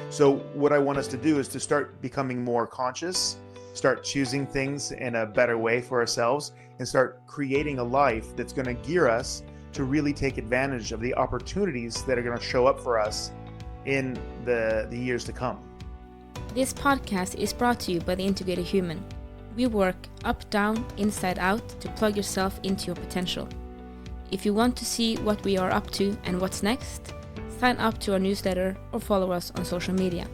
So what I want us to do is to start becoming more conscious, start choosing things in a better way for ourselves, and start creating a life that's going to gear us to really take advantage of the opportunities that are going to show up for us in the years to come. This podcast is brought to you by The Integrated Human. We work up, down, inside out to plug yourself into your potential. If you want to see what we are up to and what's next, sign up to our newsletter or follow us on social media.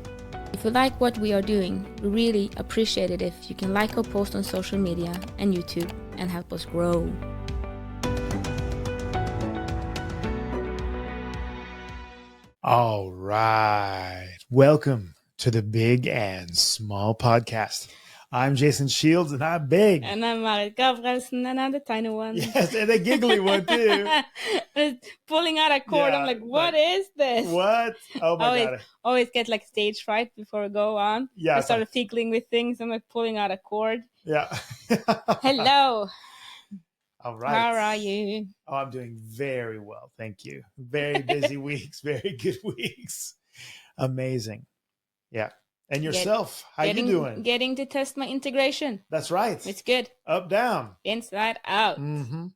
If you like what we are doing, we really appreciate it if you can like our post on social media and YouTube and help us grow. All right. Welcome to the Big and Small Podcast. I'm Jason Shields, and I'm big. And I'm Marit Gabrielsen, and I'm the tiny one. Yes, and a giggly one, too. Pulling out a cord, Yeah, I'm like, what is this? What? Oh, my God. Always get like stage fright before I go on. Yeah, I started fiddling with things. I'm like pulling out a cord. Yeah. Hello. All right. How are you? Oh, I'm doing very well. Thank you. Very busy weeks, very good weeks. Amazing. Yeah. And yourself, how you doing? Getting to test my integration. That's right. It's good. Up, down. Inside, out. Mm-hmm.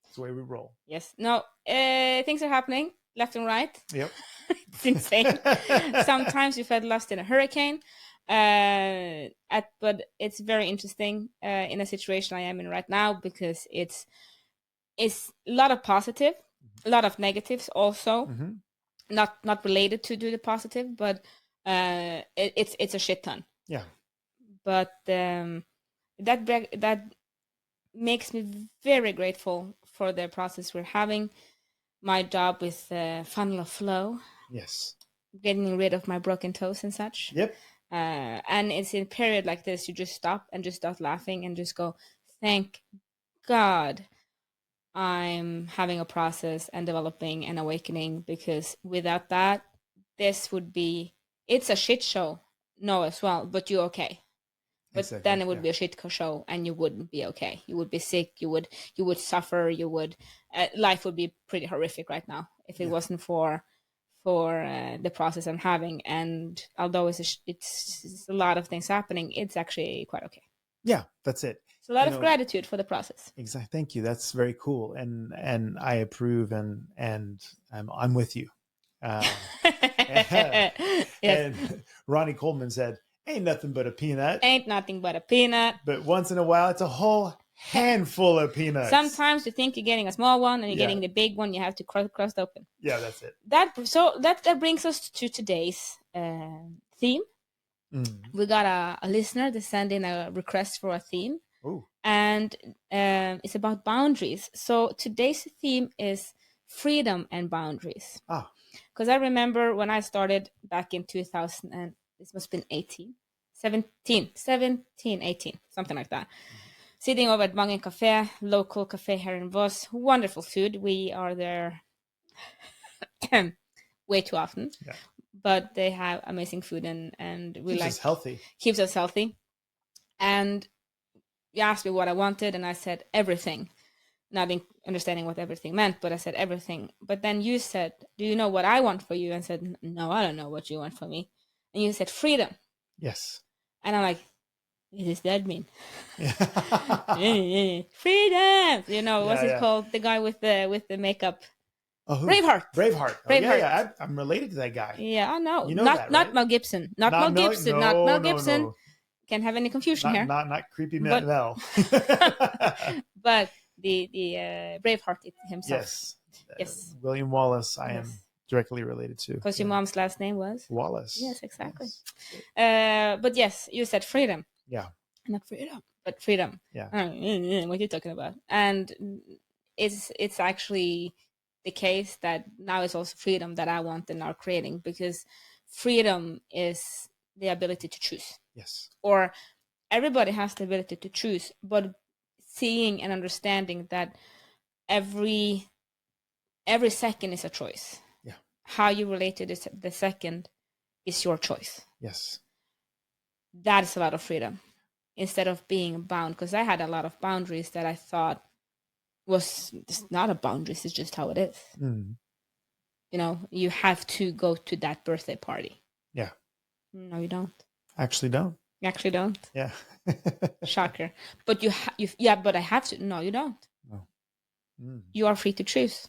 That's the way we roll. Yes. No, things are happening left and right. Yep. It's insane. Sometimes you felt lost in a hurricane. But it's very interesting in a situation I am in right now because it's a lot of positive, a lot of negatives also. Mm-hmm. Not related to do the positive, but it's a shit ton. Yeah. But that makes me very grateful for the process we're having. My job with funnel of flow. Yes. Getting rid of my broken toes and such. Yep. And it's in a period like this, you just stop and just start laughing and just go, thank God I'm having a process and developing and awakening, because without that, it's a shit show. No, as well, but you're okay. But exactly, then it would be a shit show and you wouldn't be okay. You would be sick. You would suffer. Life would be pretty horrific right now if it wasn't for the process I'm having. And although it's a lot of things happening, it's actually quite okay. Yeah, that's it. It's a lot of gratitude for the process. Exactly. Thank you. That's very cool. And I approve and I'm with you. Yes. And Ronnie Coleman said, ain't nothing but a peanut. Ain't nothing but a peanut. But once in a while, it's a whole handful of peanuts. Sometimes you think you're getting a small one and you're getting the big one. You have to crust open. Yeah, that's it. That brings us to today's theme. Mm. We got a listener to send in a request for a theme. Ooh. And it's about boundaries. So today's theme is freedom and boundaries. Ah. Because I remember when I started back in 2000, and this must have been 18, something like that. Sitting over at Debunking Cafe, local cafe here in Voss. Wonderful food. We are there way too often. Yeah. But they have amazing food and we keeps us healthy. And you asked me what I wanted and I said everything. Not understanding what everything meant, but I said everything. But then you said, do you know what I want for you? And I said, no, I don't know what you want for me. And you said freedom. Yes. And I'm like, what does that mean? Freedom. You know, what's it called? The guy with the makeup. Braveheart. Yeah. I'm related to that guy. Yeah, I know. You know that, right? Not Mel Gibson. Not Mel Gibson. No. Can't have any confusion here. Not creepy Mel. But the Braveheart himself. Yes. William Wallace. I am directly related to. Because your mom's last name was Wallace. Yes, exactly. Yes. But yes, you said freedom. Yeah. Not freedom, but freedom. Yeah. What are you talking about? And it's actually the case that now it's also freedom that I want and are creating, because freedom is the ability to choose. Yes. Or everybody has the ability to choose, but seeing and understanding that every second is a choice. Yeah. How you relate to the second is your choice. Yes. That is a lot of freedom instead of being bound, because I had a lot of boundaries that I thought was just not a boundaries, it's just how it is. You know, you have to go to that birthday party. Yeah. No, you don't. Actually don't. You actually don't. Yeah. Shocker. But but I have to. No, you don't. No. Mm. You are free to choose.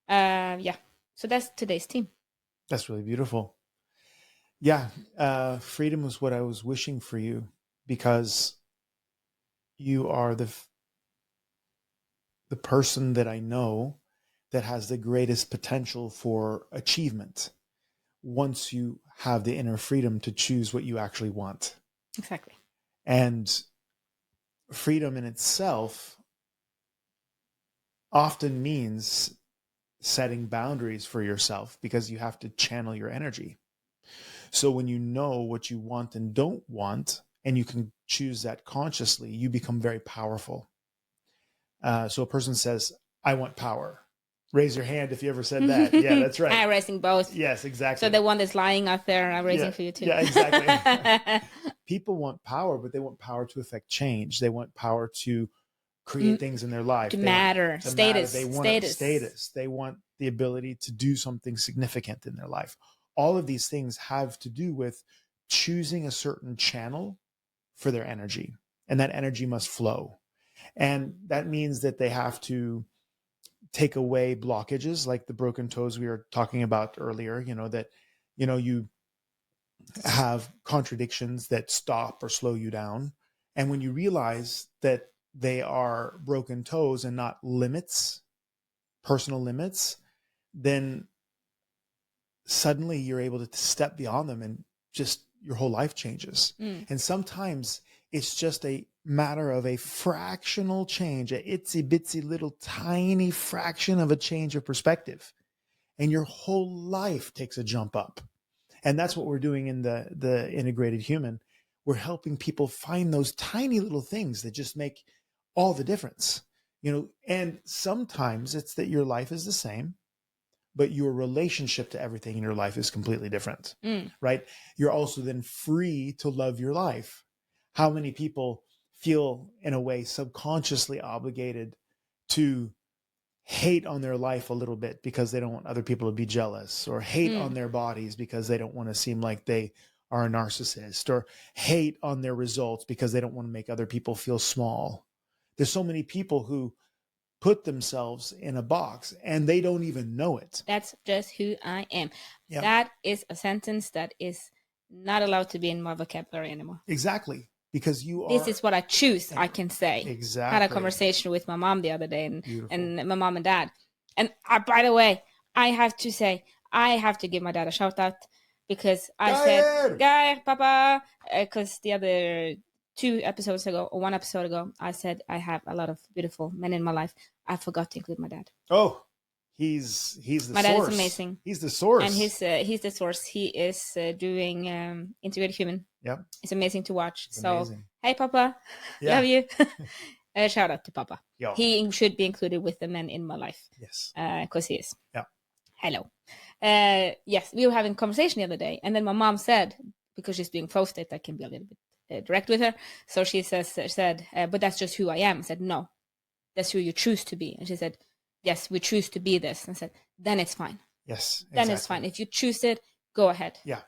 Yeah. So that's today's theme. That's really beautiful. Yeah. Freedom was what I was wishing for you, because you are the person that I know that has the greatest potential for achievement once you have the inner freedom to choose what you actually want. Exactly. And freedom in itself often means setting boundaries for yourself, because you have to channel your energy. So when you know what you want and don't want, and you can choose that consciously, you become very powerful. So a person says, I want power. Raise your hand if you ever said that. Yeah, that's right. I'm raising both. Yes, exactly. So the one that's lying out there, I'm raising for you too. Yeah, exactly. People want power, but they want power to affect change. They want power to create things in their life. To matter. Status. They want status. They want the ability to do something significant in their life. All of these things have to do with choosing a certain channel for their energy, and that energy must flow. And that means that they have to take away blockages like the broken toes we were talking about earlier, that, you have contradictions that stop or slow you down. And when you realize that they are broken toes and not limits, personal limits, then suddenly you're able to step beyond them, and just your whole life changes. And sometimes it's just a matter of a fractional change, a itsy bitsy little tiny fraction of a change of perspective, and your whole life takes a jump up. And that's what we're doing in the integrated human. We're helping people find those tiny little things that just make all the difference. And sometimes it's that your life is the same, but your relationship to everything in your life is completely different, right? You're also then free to love your life. How many people feel, in a way, subconsciously obligated to hate on their life a little bit because they don't want other people to be jealous, or hate on their bodies because they don't want to seem like they are a narcissist, or hate on their results because they don't want to make other people feel small. There's so many people who put themselves in a box and they don't even know it. That's just who I am. Yeah. That is a sentence that is not allowed to be in my vocabulary anymore. Exactly. Because this is what I choose, I can say. Exactly. I had a conversation with my mom the other day, and my mom and dad. And by the way, I have to give my dad a shout out, because I said, Guy, Papa, because the other 1 episode ago, I said I have a lot of beautiful men in my life. I forgot to include my dad. Oh, he's the source. My dad is amazing. He's the source. And he's the source. He is doing Integrated Human. Yep. It's amazing to watch. It's amazing. Hey, Papa. Yeah. Love you. Shout out to Papa. Yo. He should be included with the men in my life. Yes. Because he is. Yeah. Hello. Yes, we were having a conversation the other day, and then my mom said, because she's doing post-it, I can be a little bit direct with her. So she said, but that's just who I am. I said, no, that's who you choose to be. And she said, yes, we choose to be this. And I said, then it's fine. Yes. Then it's fine. If you choose it, go ahead. Yeah.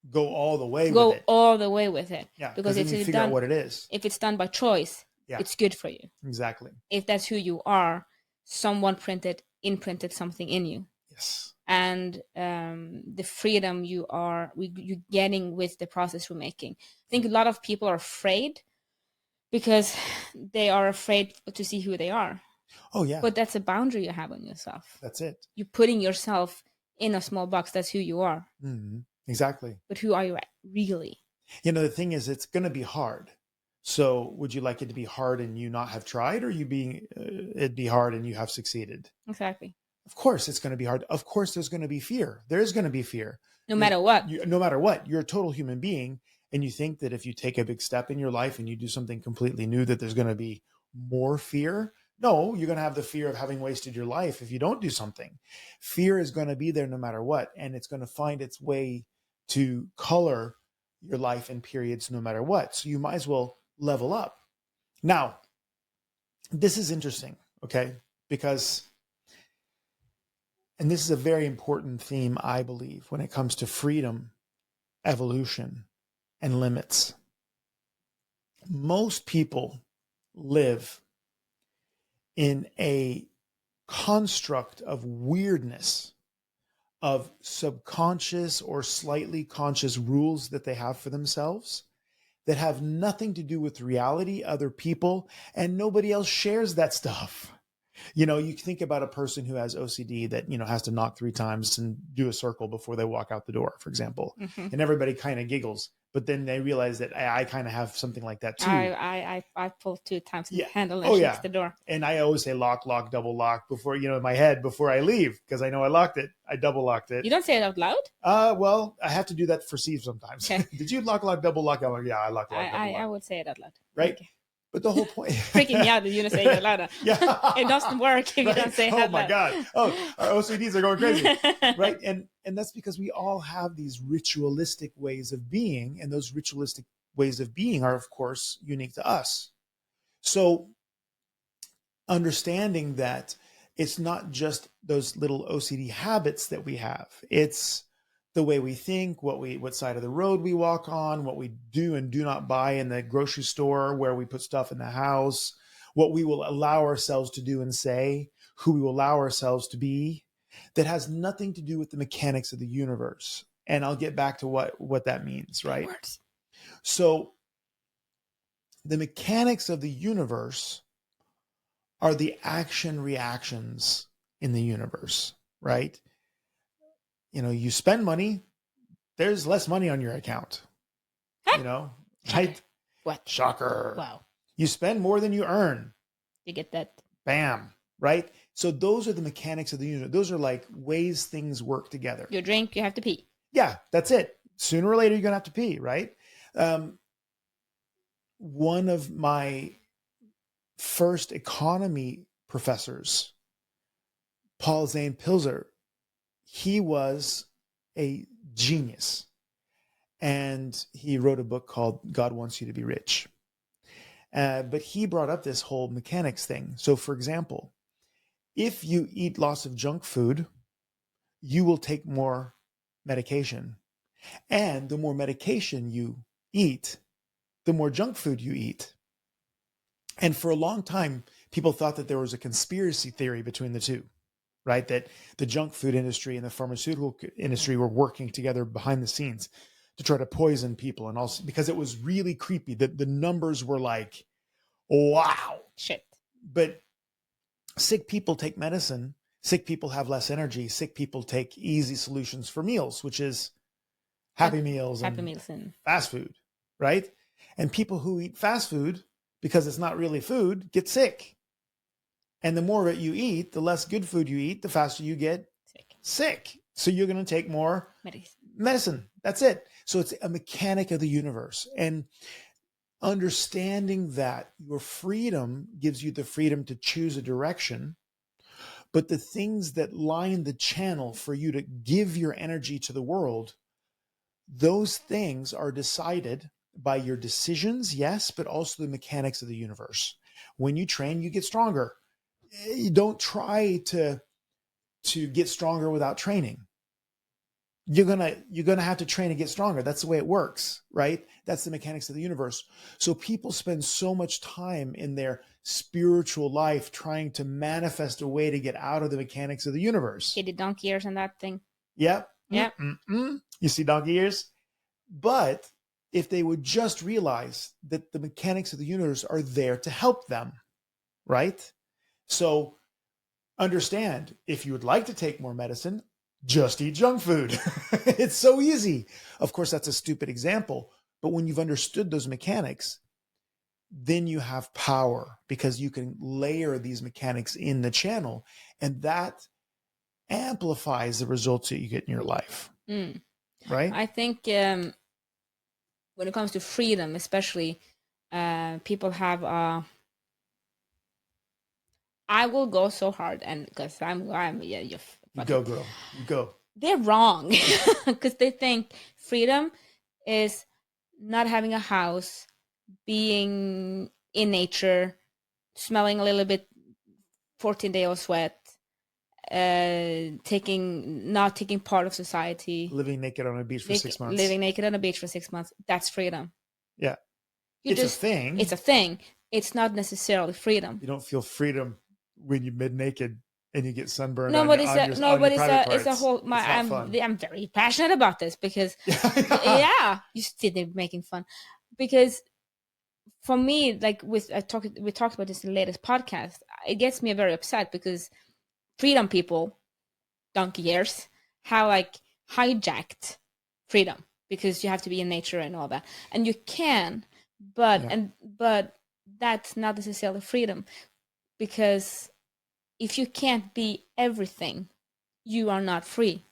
Go all the way with it. Go all the way with it. Yeah. Because if you figure out what it is. If it's done by choice, it's good for you. Exactly. If that's who you are, someone imprinted something in you. Yes. And the freedom you're getting with the process we're making. I think a lot of people are afraid because they are afraid to see who they are. Oh, yeah. But that's a boundary you have on yourself. That's it. You're putting yourself in a small box. That's who you are. Mm-hmm. Exactly. But who are you really? The thing is, it's going to be hard. So would you like it to be hard and you not have tried, or it be hard and you have succeeded? Exactly. Of course it's going to be hard. Of course there's going to be fear. There is going to be fear. No matter what. No matter what. You're a total human being, and you think that if you take a big step in your life and you do something completely new, that there's going to be more fear. No, you're going to have the fear of having wasted your life if you don't do something. Fear is going to be there no matter what, and it's going to find its way to color your life in periods no matter what. So you might as well level up. Now, this is interesting, okay? Because, and this is a very important theme, I believe, when it comes to freedom evolution and limits. Most people live in a construct of weirdness, of subconscious or slightly conscious rules that they have for themselves that have nothing to do with reality, other people, and nobody else shares that stuff. You think about a person who has OCD that, has to knock 3 times and do a circle before they walk out the door, for example. Mm-hmm. And everybody kind of giggles, but then they realize that I kind of have something like that too. I pulled 2 times in the handle and shut the door. And I always say lock, double lock before, in my head before I leave, because I know I locked it. I double locked it. You don't say it out loud? Well, I have to do that for Steve sometimes. Okay. Did you lock, double lock? I'm like, yeah, I locked, double lock. I would say it out loud. Right? Okay. But the whole point freaking me out that you don't say it out loud. Yeah. It doesn't work if you don't say it out loud. Oh my God. Oh, our OCDs are going crazy. Right? And that's because we all have these ritualistic ways of being, and those ritualistic ways of being are, of course, unique to us. So understanding that it's not just those little OCD habits that we have. It's the way we think, what side of the road we walk on, what we do and do not buy in the grocery store, where we put stuff in the house, what we will allow ourselves to do and say, who we will allow ourselves to be, that has nothing to do with the mechanics of the universe. And I'll get back to what that means, right? So the mechanics of the universe are the action reactions in the universe, right? You spend money, there's less money on your account. Right? What? Shocker. Wow. You spend more than you earn. You get that. Bam. Right? So those are the mechanics of the universe. Those are like ways things work together. You drink, you have to pee. Yeah, that's it. Sooner or later, you're going to have to pee, right? One of my first economy professors, Paul Zane Pilzer, he was a genius, and he wrote a book called God Wants You to Be Rich. But he brought up this whole mechanics thing. So, for example, if you eat lots of junk food, you will take more medication. And the more medication you eat, the more junk food you eat. And for a long time, people thought that there was a conspiracy theory between the two. Right? That the junk food industry and the pharmaceutical industry were working together behind the scenes to try to poison people, and also because it was really creepy. The numbers were like, wow. Shit. But sick people take medicine. Sick people have less energy. Sick people take easy solutions for meals, which is Happy Meals and fast food, right? And people who eat fast food, because it's not really food, get sick. And the more of it you eat, the less good food you eat, the faster you get sick. So you're going to take more medicine. That's it. So it's a mechanic of the universe. And understanding that your freedom gives you the freedom to choose a direction, but the things that line the channel for you to give your energy to the world, those things are decided by your decisions, yes, but also the mechanics of the universe. When you train, you get stronger. You don't try to get stronger without training. You're gonna have to train to get stronger. That's the way it works, right? That's the mechanics of the universe. So people spend so much time in their spiritual life trying to manifest a way to get out of the mechanics of the universe. Get the donkey ears on that thing. Yep. Yep. You see donkey ears? But if they would just realize that the mechanics of the universe are there to help them, right? So understand, if you would like to take more medicine, just eat junk food. It's so easy. Of course, that's a stupid example. But when you've understood those mechanics, then you have power, because you can layer these mechanics in the channel, and that amplifies the results that you get in your life. Right? I think when it comes to freedom, especially, people have I will go so hard, and because you go, girl, you go. They're wrong, because they think freedom is not having a house, being in nature, smelling a little bit 14 days of sweat, not taking part of society, living naked on a beach for 6 months. living naked on a beach for 6 months. That's freedom. Yeah. You It's just, a thing. It's a thing. It's not necessarily freedom. You don't feel freedom when you're mid naked and you get sunburned Nobody's on your private parts. it's a whole. I'm very passionate about this because yeah, you still making fun because for me, like we talked about this in the latest podcast. It gets me very upset because freedom people, donkey years, have like hijacked freedom because you have to be in nature and all that, and you can, but but that's not necessarily freedom because if you can't be everything, you are not free.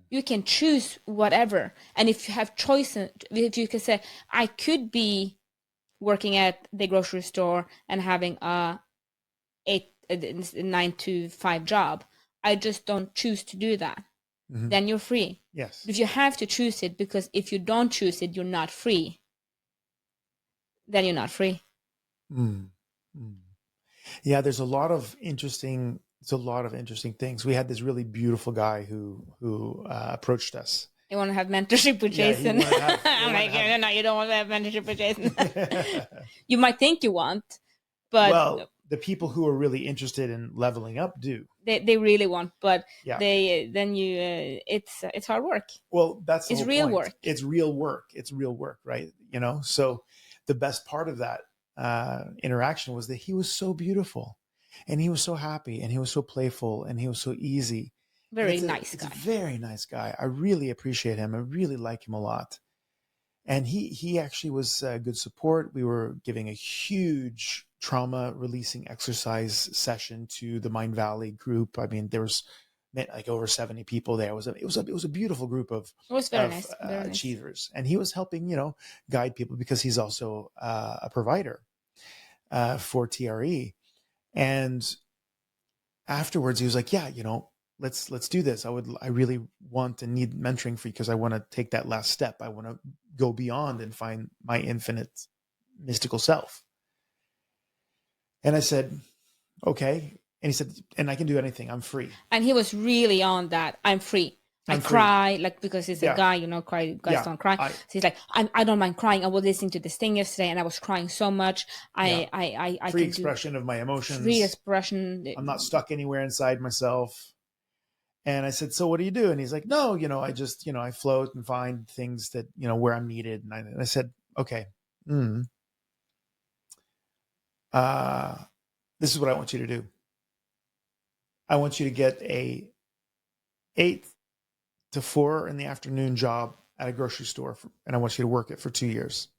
You can choose whatever, and if you have choice, if you can say, I could be working at the grocery store and having a 9 to 5 job, I just don't choose to do that. Then you're free. Yes. If you have to choose it, because if you don't choose it, you're not free. Then you're not free. Yeah, there's a lot of interesting things. We had this really beautiful guy who approached us. You want to have mentorship with Jason? I'm like, no, you don't want to have mentorship with Jason. You might think you want, but the people who are really interested in leveling up do. They really want, but it's hard work. Well, it's real work. It's real work. It's real work, right? So the best part of that interaction was that he was so beautiful, and he was so happy, and he was so playful, and he was so easy. Very nice guy. It's a very nice guy. I really appreciate him. I really like him a lot. And he actually was good support. We were giving a huge trauma releasing exercise session to the Mind Valley group. I mean, there was like over 70 people there. It was a beautiful group of achievers. And he was helping, guide people because he's also a provider for TRE. And afterwards he was like, yeah, let's do this. I really want and need mentoring for you because I want to take that last step. I want to go beyond and find my infinite mystical self. And I said, okay. And he said, and I can do anything. I'm free. And he was really on that. I'm free. I cry, like, because he's a guy, guys don't cry. So he's like, I don't mind crying. I was listening to this thing yesterday and I was crying so much. I free expression of my emotions. Free expression. I'm not stuck anywhere inside myself. And I said, so what do you do? And he's like, no, I just, I float and find things that, where I'm needed. And I said, okay, this is what I want you to do. I want you to get a 8 to 4 in the afternoon job at a grocery store. And I want you to work it for 2 years.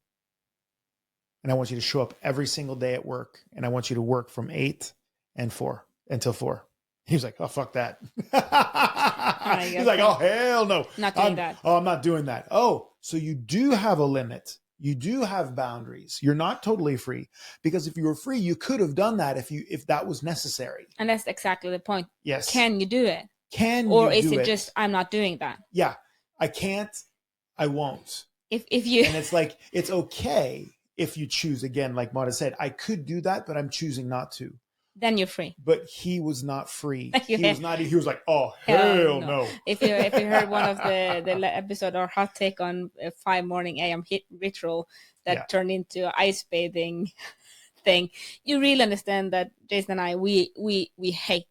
And I want you to show up every single day at work. And I want you to work from 8 and 4 until 4. He was like, oh, fuck that. He's like, oh, hell no. Not doing that. Oh, I'm not doing that. Oh, so you do have a limit. You do have boundaries. You're not totally free. Because if you were free, you could have done that if that was necessary. And that's exactly the point. Yes. Can you do it? Or is it just, I'm not doing that? Yeah. I can't. I won't. If you... And it's like, it's okay if you choose. Again, like Mata said, I could do that, but I'm choosing not to. Then you're free. But he was not free. He was like, oh, hell no. If you heard one of the episode or hot take on 5 morning AM ritual that turned into ice bathing thing, you really understand that Jason and I, we hate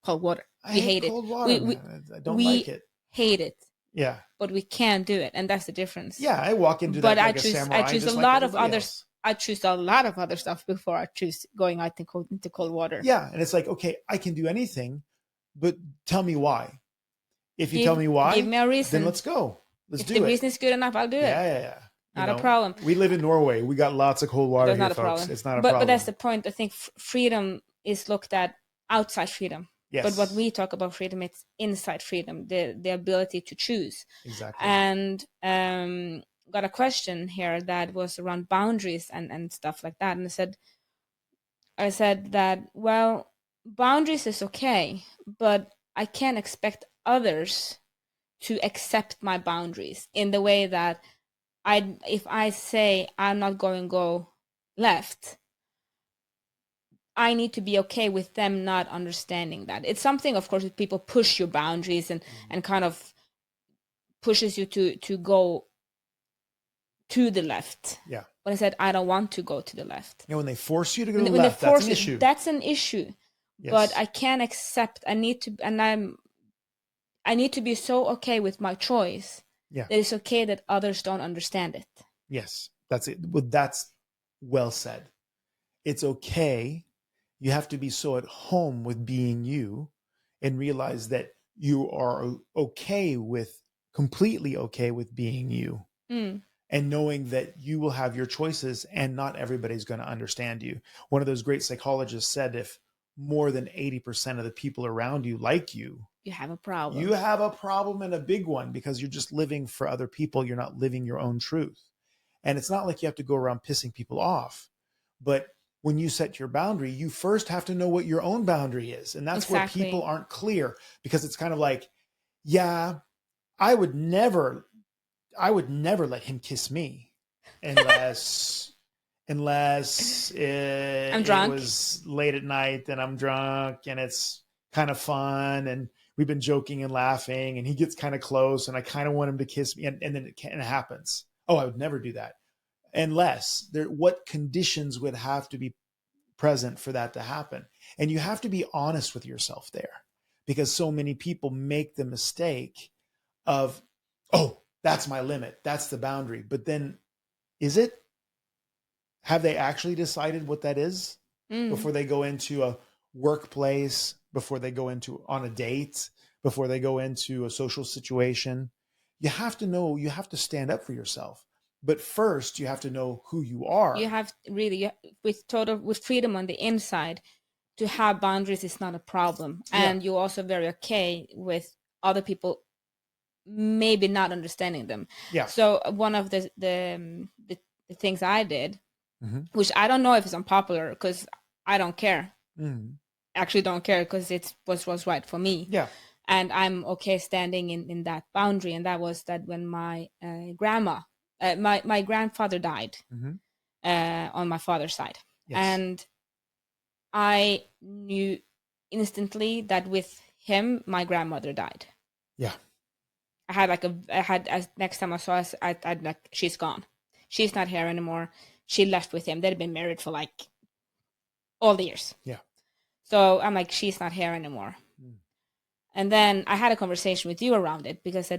cold water. We hate cold water. I don't like it. Hate it. Yeah. But we can do it, and that's the difference. Yeah, I walk into that like a samurai. I choose a lot of others. I choose a lot of other stuff before I choose going out into cold water. Yeah, and it's like, okay, I can do anything, but tell me why. If you tell me why, give me a reason. Then let's go. Let's do it. If the reason is good enough, I'll do it. Yeah. Not a problem. We live in Norway. We got lots of cold water here, folks. It's not a problem. But that's the point. I think freedom is looked at outside freedom. Yes. But what we talk about freedom, it's inside freedom, the ability to choose. Exactly. And got a question here that was around boundaries and stuff like that. And I said that, well, boundaries is okay, but I can't expect others to accept my boundaries in the way that if I say I'm not going to go left, I need to be okay with them not understanding that. It's something, of course, if people push your boundaries and kind of pushes you to go to the left. Yeah. But I said, I don't want to go to the left. When they force you to go to the When they left, that's force an issue. that's an issue. Yes. But I can't accept, I need to be so okay with my choice that it's okay that others don't understand it. Yes, that's it. Well, that's well said. It's okay. You have to be so at home with being you and realize that you are completely okay with being you. And knowing that you will have your choices and not everybody's going to understand you. One of those great psychologists said, if more than 80% of the people around you like you, you have a problem. You have a problem, and a big one, because you're just living for other people. You're not living your own truth. And it's not like you have to go around pissing people off. But when you set your boundary, you first have to know what your own boundary is. And that's where people aren't clear, because it's kind of like, yeah, I would never let him kiss me unless it was late at night and I'm drunk and it's kind of fun and we've been joking and laughing and he gets kind of close and I kind of want him to kiss me, and then it happens. Oh, I would never do that unless what conditions would have to be present for that to happen. And you have to be honest with yourself there, because so many people make the mistake of, oh, that's my limit, that's the boundary. But then, is it? Have they actually decided what that is before they go into a workplace, before they go on a date, before they go into a social situation? You have to know, you have to stand up for yourself. But first, you have to know who you are. You have really, with freedom on the inside, to have boundaries is not a problem. And you're also very okay with other people maybe not understanding them. Yeah. So one of the things I did, which I don't know if it's unpopular, because I don't care. Actually don't care, because it was right for me. Yeah. And I'm okay standing in that boundary. And that was that when my my grandfather died on my father's side. Yes. And I knew instantly that with him, my grandmother died. Yeah. Next time I saw us, I'd like, she's gone. She's not here anymore. She left with him. They'd been married for like all the years. Yeah. So I'm like, she's not here anymore. And then I had a conversation with you around it, because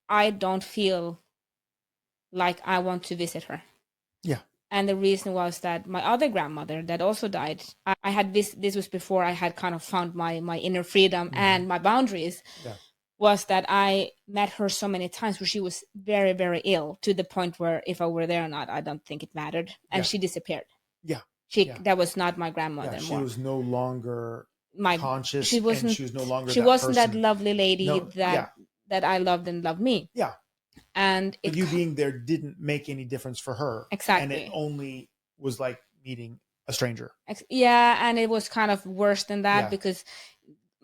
I don't feel like I want to visit her. Yeah. And the reason was that my other grandmother that also died, I had this was before I had kind of found my inner freedom and my boundaries. Yeah. Was that I met her so many times where she was very, very ill, to the point where if I were there or not, I don't think it mattered. And she disappeared. Yeah. That was not my grandmother anymore. She was no longer conscious. She wasn't, and she was no longer she that wasn't person. that lovely lady that I loved and loved me. Yeah. And but you being there didn't make any difference for her. Exactly. And it only was like meeting a stranger. Yeah. And it was kind of worse than that, because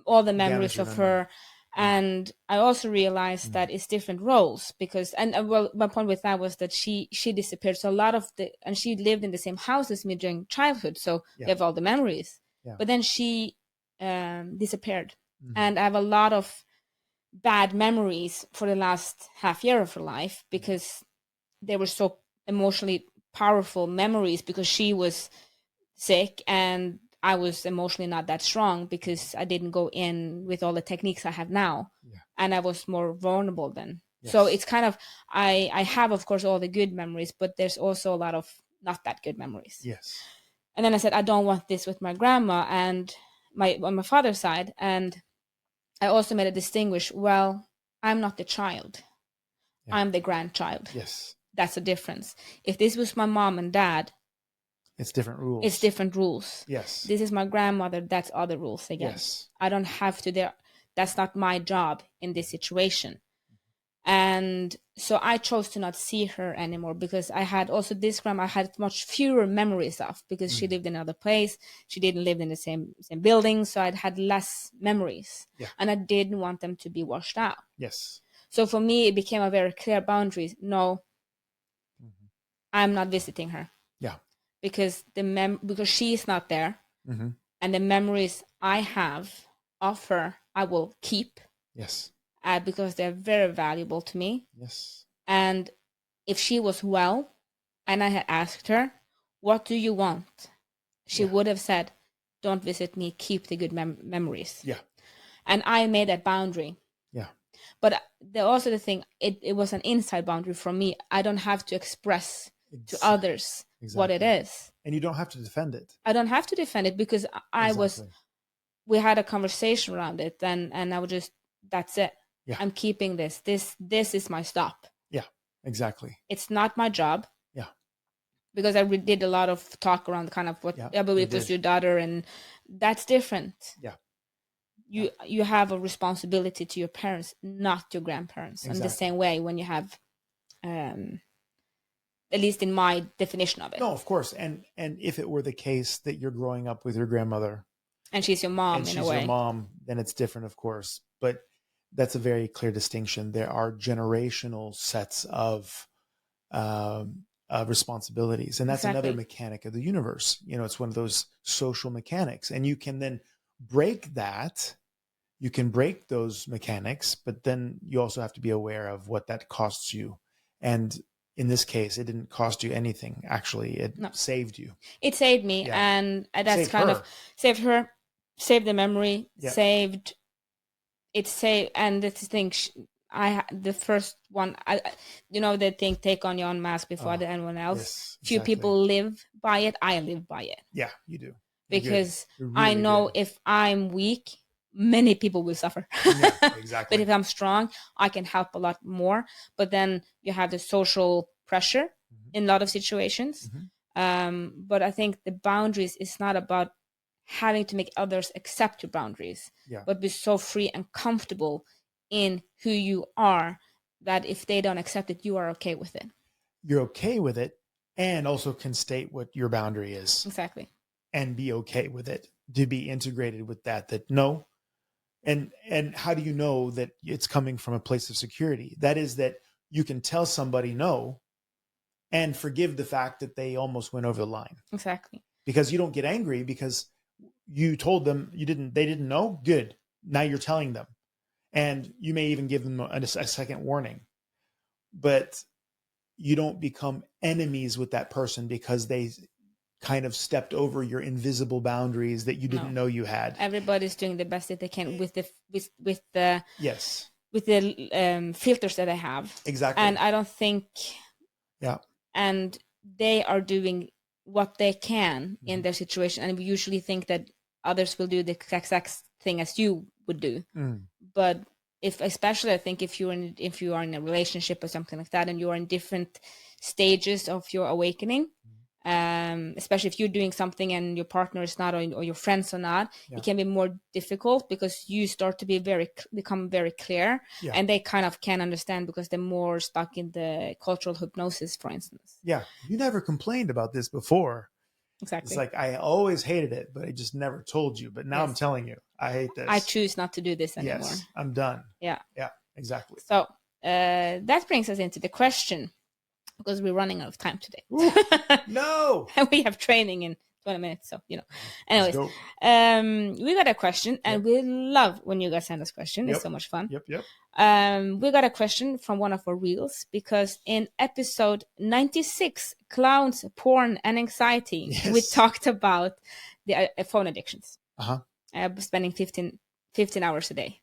all the memories of her. And I also realized that it's different roles, because, and well, my point with that was that she disappeared. So a lot of and she lived in the same house as me during childhood. So we have all the memories, but then she disappeared. And I have a lot of bad memories for the last half year of her life, because they were so emotionally powerful memories, because she was sick and I was emotionally not that strong, because I didn't go in with all the techniques I have now. Yeah. And I was more vulnerable then. Yes. So it's kind of, I have, of course, all the good memories, but there's also a lot of not that good memories. Yes. And then I said, I don't want this with my grandma and on my father's side. And I also made a distinguish, well, I'm not the child. Yeah. I'm the grandchild. Yes. That's the difference. If this was my mom and dad, it's different rules. It's different rules. Yes. This is my grandmother. That's other rules again. Yes. I don't have to that's not my job in this situation. And so I chose to not see her anymore, because I had also this grandma I had much fewer memories of, because she lived in another place. She didn't live in the same building. So I'd had less memories. Yeah. And I didn't want them to be washed out. Yes. So for me, it became a very clear boundary. No, I'm not visiting her. Yeah. Because because she's not there, Mm-hmm. And the memories I have of her, I will keep Yes. because they're very valuable to me. Yes. And if she was well and I had asked her, what do you want? She Yeah. would have said, don't visit me, keep the good memories. Yeah. And I made that boundary. Yeah. But also the thing, it was an inside boundary from me. I don't have to express to others what it is. And you don't have to defend it. I don't have to defend it because we had a conversation around it, and I would just, that's it. Yeah. I'm keeping this. This is my stop. Yeah, exactly. It's not my job. Yeah. Because I did a lot of talk around kind of what, but it was your daughter, and that's different. Yeah. You have a responsibility to your parents, not your grandparents. Exactly. In the same way when you have, at least in my definition of it. No, of course. And if it were the case that you're growing up with your grandmother, and she's your mom, and in she's a way, your mom, then it's different, of course. But that's a very clear distinction. There are generational sets of responsibilities, and that's another mechanic of the universe. It's one of those social mechanics, and you can then break that. You can break those mechanics, but then you also have to be aware of what that costs you. And in this case, it didn't cost you anything. Actually, it saved you. It saved me, and that's saved her, saved the memory, saved it, and the thing. The first one, they think, take on your own mask before anyone else. Yes, exactly. Few people live by it. I live by it. Yeah, you do. Because really I know if I'm weak, many people will suffer. Yeah, exactly. But if I'm strong, I can help a lot more. But then you have the social pressure in a lot of situations. But I think the boundaries is not about having to make others accept your boundaries, but be so free and comfortable in who you are that if they don't accept it, you are okay with it. You're okay with it, and also can state what your boundary is. Exactly. And be okay with it, to be integrated with that no. And how do you know that it's coming from a place of security? That is that you can tell somebody no and forgive the fact that they almost went over the line. Exactly. Because you don't get angry because you told them they didn't know. Good. Now you're telling them. And you may even give them a second warning. But you don't become enemies with that person because they kind of stepped over your invisible boundaries that you didn't know you had. Everybody's doing the best that they can with the yes, with the filters that they have. Exactly. And I don't think and they are doing what they can in their situation, and we usually think that others will do the exact thing as you would do. But especially I think if you are in a relationship or something like that, and you are in different stages of your awakening, especially if you're doing something and your partner is not, or your friends are not, it can be more difficult because you start to become very clear, and they kind of can understand because they're more stuck in the cultural hypnosis, for instance. Yeah, you never complained about this before. Exactly. It's like, I always hated it, but I just never told you. But now I'm telling you, I hate this. I choose not to do this anymore. Yes, I'm done. Yeah, exactly. So that brings us into the question, because we're running out of time today. Ooh, no. And we have training in 20 minutes. So, anyways, we got a question, and we love when you guys send us questions. It's so much fun. Yep. We got a question from one of our reels, because in episode 96, Clowns, Porn, and Anxiety, we talked about the phone addictions. Spending 15 hours a day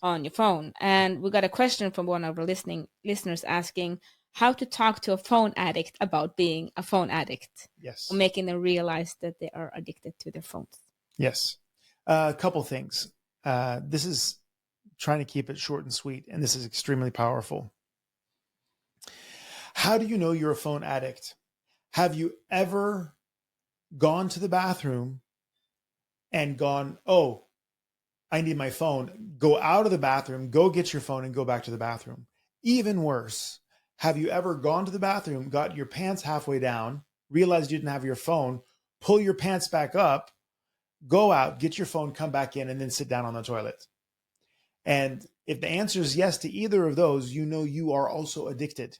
on your phone. And we got a question from one of our listeners asking how to talk to a phone addict about being a phone addict. Or making them realize that they are addicted to their phones. Yes. A couple things. This is trying to keep it short and sweet, and this is extremely powerful. How do you know you're a phone addict? Have you ever gone to the bathroom and gone, oh, I need my phone? Go out of the bathroom, go get your phone, and go back to the bathroom. Even worse, have you ever gone to the bathroom, got your pants halfway down, realized you didn't have your phone, pull your pants back up, go out, get your phone, come back in, and then sit down on the toilet? And if the answer is yes to either of those, you know you are also addicted.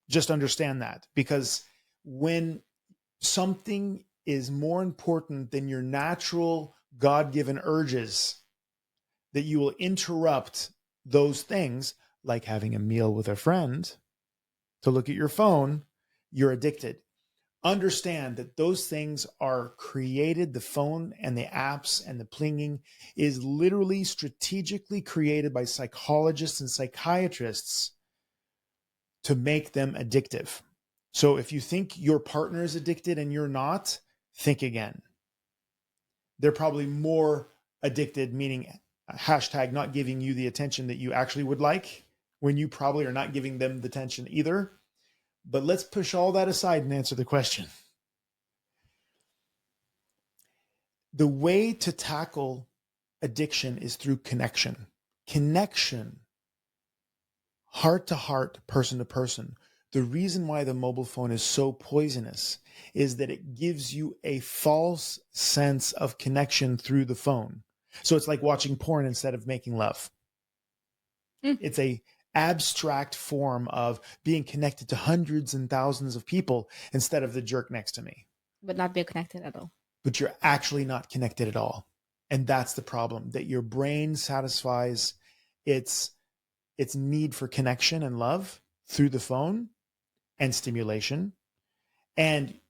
Just understand that, because when something is more important than your natural God-given urges, that you will interrupt those things, like having a meal with a friend, to look at your phone, you're addicted. Understand that those things are created, the phone and the apps and the plinging is literally strategically created by psychologists and psychiatrists to make them addictive. So if you think your partner is addicted and you're not, think again. They're probably more addicted, meaning hashtag not giving you the attention that you actually would like, when you probably are not giving them the attention either. But let's push all that aside and answer the question. The way to tackle addiction is through connection. Connection, heart to heart, person to person. The reason why the mobile phone is so poisonous is that it gives you a false sense of connection through the phone. So it's like watching porn instead of making love. It's a abstract form of being connected to hundreds and thousands of people instead of the jerk next to me. But not be connected at all. But you're actually not connected at all. And that's the problem, that your brain satisfies its need for connection and love through the phone and stimulation. And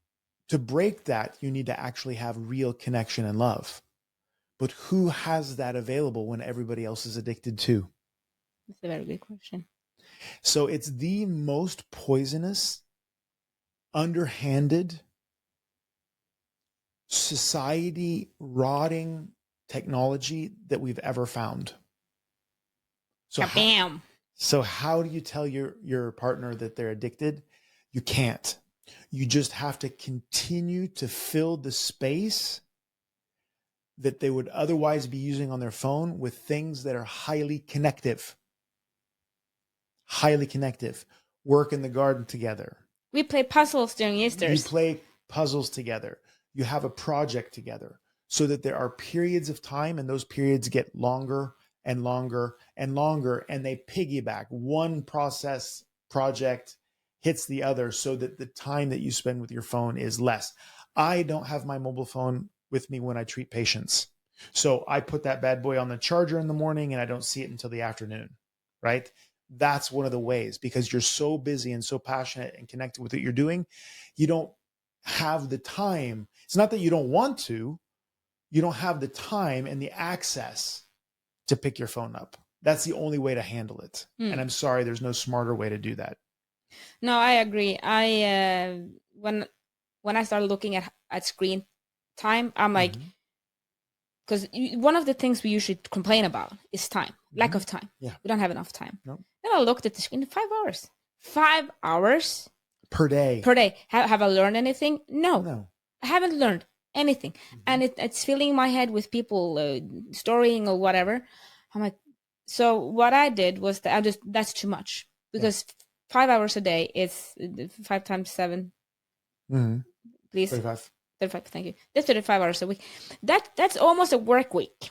to break that, you need to actually have real connection and love. But who has that available when everybody else is addicted too? That's a very good question. So it's the most poisonous, underhanded, society rotting technology that we've ever found. So Bam. So how do you tell your partner that they're addicted? You can't. You just have to continue to fill the space that they would otherwise be using on their phone with things that are highly connective. Highly connective. Work in the garden together. We play puzzles during Easter's. You play puzzles together. You have a project together, so that there are periods of time, and those periods get longer and longer and longer, and they piggyback. One project hits the other, so that the time that you spend with your phone is less. I don't have my mobile phone with me when I treat patients. So I put that bad boy on the charger in the morning and I don't see it until the afternoon, right? That's one of the ways, because you're so busy and so passionate and connected with what you're doing. You don't have the time. It's not that you don't want to, you don't have the time and the access to pick your phone up. That's the only way to handle it. And I'm sorry, there's no smarter way to do that. No, I agree. When I started looking at screen time, I'm like, because one of the things we usually complain about is time, lack of time. Yeah. We don't have enough time. No. Then I looked at the screen, 5 hours. 5 hours per day. Have I learned anything? No. I haven't learned anything. And it's filling my head with people storying or whatever. I'm like, so what I did was that's too much, because 5 hours a day is 5 times 7. Please. 35, thank you. That's 35 hours a week. That's almost a work week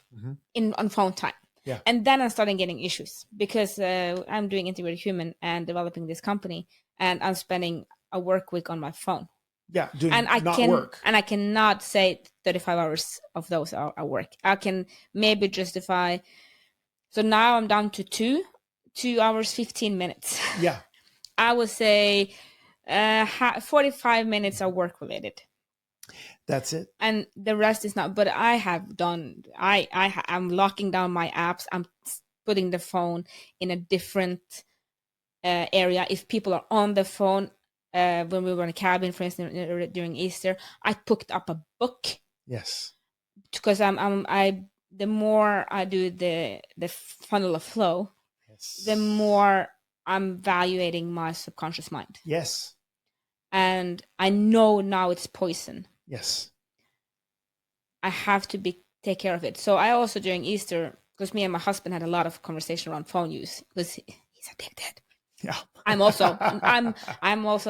on phone time. Yeah. And then I started getting issues, because I'm doing Integrated Human and developing this company, and I'm spending a work week on my phone. Yeah, doing work. And I cannot say 35 hours of those are work. I can maybe justify. So now I'm down to 2 hours, 15 minutes. Yeah. I would say 45 minutes are work related. That's it. And the rest is not. But I have done. I'm locking down my apps. I'm putting the phone in a different area. If people are on the phone, when we were in a cabin, for instance, during Easter, I picked up a book. Yes. Because the more I do the funnel of flow, the more I'm evaluating my subconscious mind. Yes. And I know now it's poison. Yes. I have to take care of it. So I also, during Easter, because me and my husband had a lot of conversation around phone use, because he's addicted. Yeah. I'm also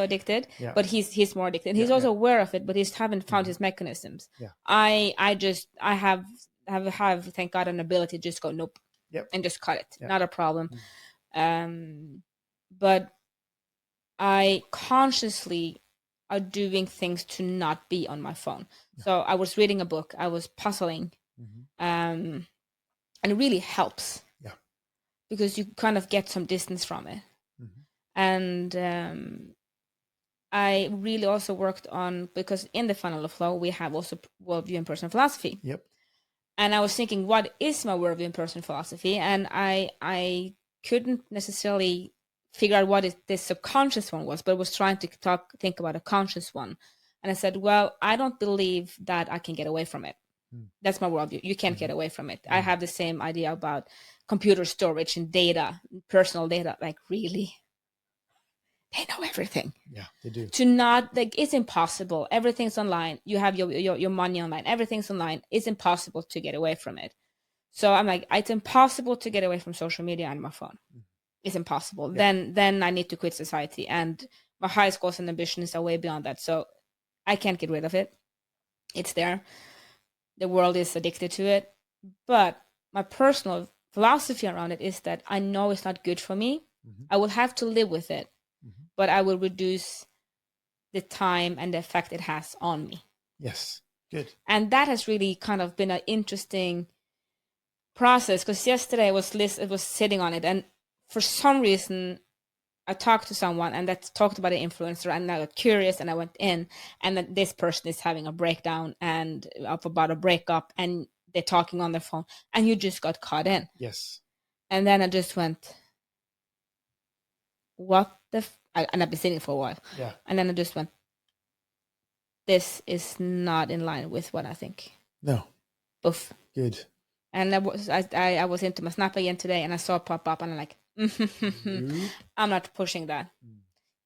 addicted, but he's more addicted. He's also aware of it, but he haven't found his mechanisms. Yeah. I have thank God an ability to just go nope. Yep. And just cut it. Yep. Not a problem. But I consciously are doing things to not be on my phone. So I was reading a book, I was puzzling, and it really helps. Yeah. Because you kind of get some distance from it. And I really also worked on, because in the Funnel of Flow, we have also worldview and personal philosophy. Yep. And I was thinking, what is my worldview and personal philosophy? And I couldn't necessarily figure out what this subconscious one was, but was trying to think about a conscious one. And I said, well, I don't believe that I can get away from it. That's my worldview. You can't get away from it. I have the same idea about computer storage and data, personal data. Like, really? They know everything. Yeah, they do. To not, like, it's impossible. Everything's online. You have your money online. Everything's online. It's impossible to get away from it. So I'm like, it's impossible to get away from social media and my phone. It's impossible. Yeah. Then I need to quit society. And my highest goals and ambitions are way beyond that. So I can't get rid of it. It's there. The world is addicted to it. But my personal philosophy around it is that I know it's not good for me. I will have to live with it, but I will reduce the time and the effect it has on me. Yes, good. And that has really kind of been an interesting process, because yesterday I was sitting on it, and for some reason I talked to someone and that talked about an influencer, and I got curious and I went in, and then this person is having a breakdown and about a breakup, and they're talking on their phone, and you just got caught in. Yes. And then I just went, what the and I've been sitting for a while. Yeah. And then I just went, this is not in line with what I think. No. Oof. Good. And I was into my Snap again today, and I saw it pop up, and I'm like, I'm not pushing that,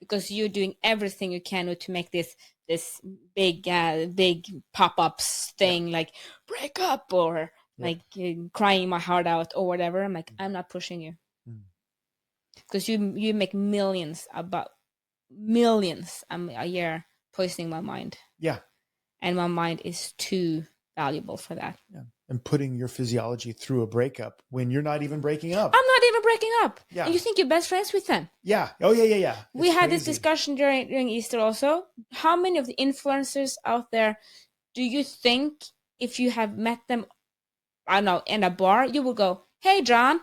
because you're doing everything you can to make this big pop-ups thing, like break up or like crying my heart out or whatever. I'm like, I'm not pushing you, because you make millions a year poisoning my mind. Yeah. And my mind is too valuable for that. Yeah. And putting your physiology through a breakup when you're not even breaking up. I'm not even breaking up. Yeah. And you think you're best friends with them. Yeah. Oh, yeah. We had this discussion during Easter also. How many of the influencers out there do you think, if you have met them, I don't know, in a bar, you will go, hey, John.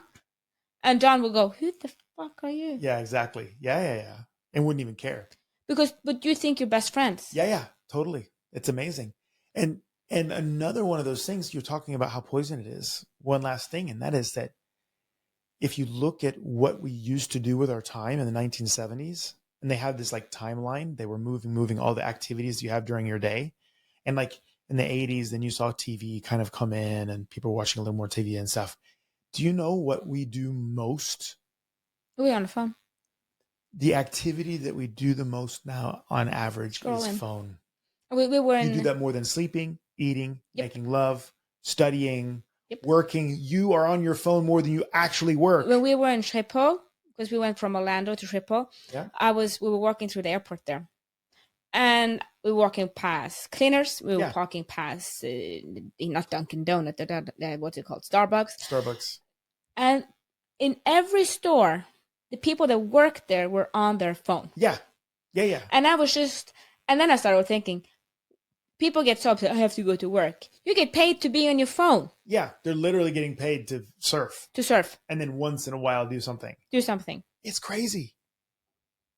And John will go, who the fuck are you? Yeah, exactly. Yeah. And wouldn't even care. But you think you're best friends. Yeah. Totally. It's amazing. And another one of those things, you're talking about how poison it is. One last thing, and that is that if you look at what we used to do with our time in the 1970s, and they had this like timeline, they were moving all the activities you have during your day. And like in the 80s, then you saw TV kind of come in and people were watching a little more TV and stuff. Do you know what we do most? We're on the phone. The activity that we do the most now on average Scrolling. is phone. We were in... You do that more than sleeping, eating, making love, studying, working. You are on your phone more than you actually work. When we were in Schiphol, because we went from Orlando to Schiphol, we were walking through the airport there. And we were walking past cleaners. We were walking past, not Dunkin' Donut, what's it called? Starbucks. And in every store, the people that worked there were on their phone. Yeah. And and then I started thinking, people get so upset, I have to go to work. You get paid to be on your phone. Yeah, they're literally getting paid to surf. And then once in a while do something. It's crazy.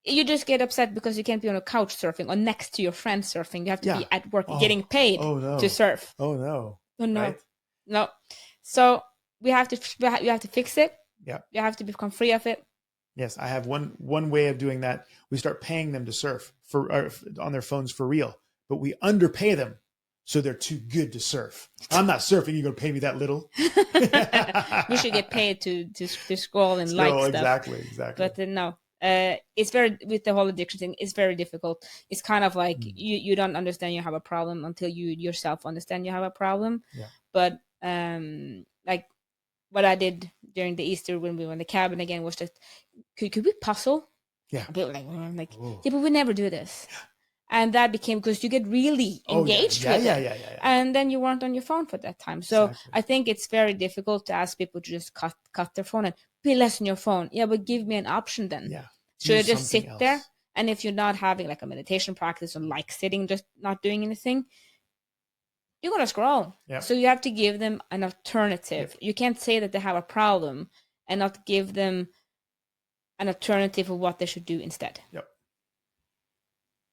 You just get upset because you can't be on a couch surfing or next to your friend surfing. You have to be at work getting paid to surf. Oh, no. Right? No. So you have to fix it. Yeah. You have to become free of it. Yes, I have one way of doing that. We start paying them to surf on their phones for real, but we underpay them so they're too good to surf. I'm not surfing. You're going to pay me that little. We should get paid to scroll and like stuff. Exactly. But no, it's with the whole addiction thing. It's very difficult. It's kind of like you don't understand you have a problem until you yourself understand you have a problem. Yeah. But like what I did during the Easter when we were in the cabin again was just, could we puzzle? Yeah. People like, but we never do this. And that became, because you get really engaged with it. Yeah. And then you weren't on your phone for that time. So I think it's very difficult to ask people to just cut their phone and be less on your phone. Yeah, but give me an option then. Yeah. Should I just sit there And if you're not having like a meditation practice or like sitting, just not doing anything, you're going to scroll. Yep. So you have to give them an alternative. Yep. You can't say that they have a problem and not give them an alternative of what they should do instead. Yep.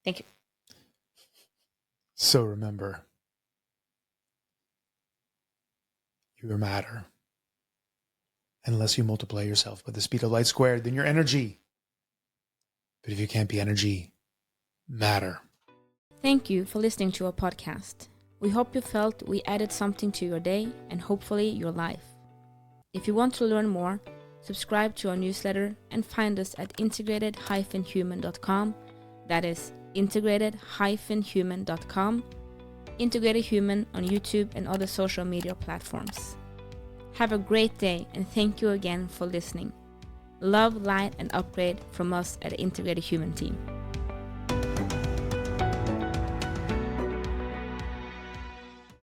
Thank you. So remember, you matter. Unless you multiply yourself by the speed of light squared, then you're energy. But if you can't be energy, matter. Thank you for listening to our podcast. We hope you felt we added something to your day and hopefully your life. If you want to learn more, subscribe to our newsletter and find us at integrated-human.com. That is integrated-human.com. Integrated Human on YouTube and other social media platforms. Have a great day and thank you again for listening. Love, light, and upgrade from us at the Integrated Human team.